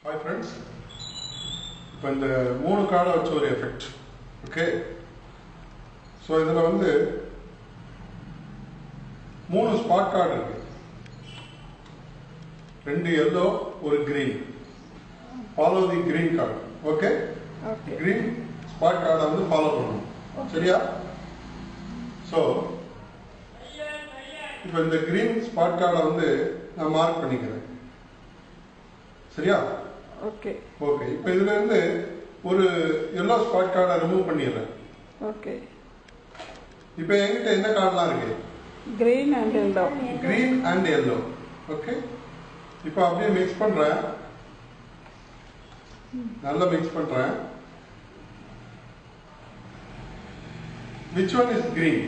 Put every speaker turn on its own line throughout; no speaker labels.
Hi friends, இப்போ இந்த மூணு கார்டை வச்சு ஒரு எஃபெக்ட். ஓகே, ஸோ இதில் வந்து மூணு ஸ்பாட் கார்டு இருக்கு. ரெண்டு எல்லோ, ஒரு கிரீன். ஃபாலோ தி green card. Okay, green spot கார்டை வந்து ஃபாலோ பண்ணணும். சரியா? ஸோ இப்போ இந்த கிரீன் ஸ்பாட் கார்டை வந்து நான் மார்க் பண்ணிக்கிறேன். சரியா?
ஓகே
ஓகே, இப்போ இதுல இருந்து ஒரு எல்லோ ஸ்பாட் கார்டை ரிமூவ் பண்ணிடுறேன்.
ஓகே,
இப்போ என்கிட்ட என்ன கார்டெலாம் இருக்கு?
Green and yellow.
Green and yellow. Okay, இப்போ அப்படியே மிக்ஸ் பண்றேன். நல்லா மிக்ஸ் பண்றேன். Which one is green?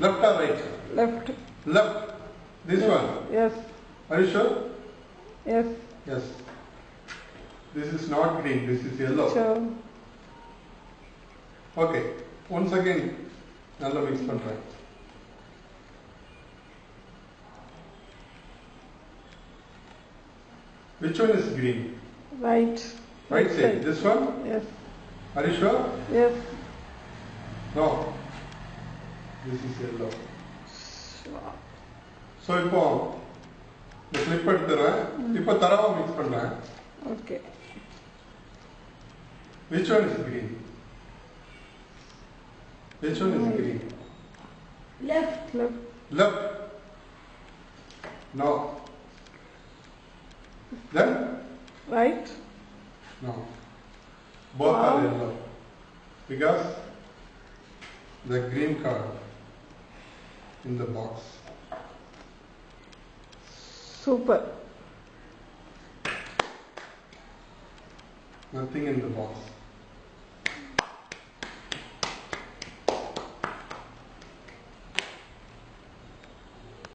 Left or right?
Left.
Left. This one?
Yes.
Are you sure?
Yes.
Yes. This is not green, this is yellow.
Sure.
Okay, once again நல்லா mix பண்றேன். Which one is green?
Right.
Right side. This one?
Yes.
Are you sure?
Yes.
No. This is yellow.
Sure.
So இப்போ இந்த clip எடுத்துறேன். இப்போ தரவா mix பண்றேன்.
Okay.
Which one is green? Which one is green?
Left. Left.
Left. No. Then?
Right.
No. Both are yellow. Because the green card in the box.
Super.
Nothing in the box.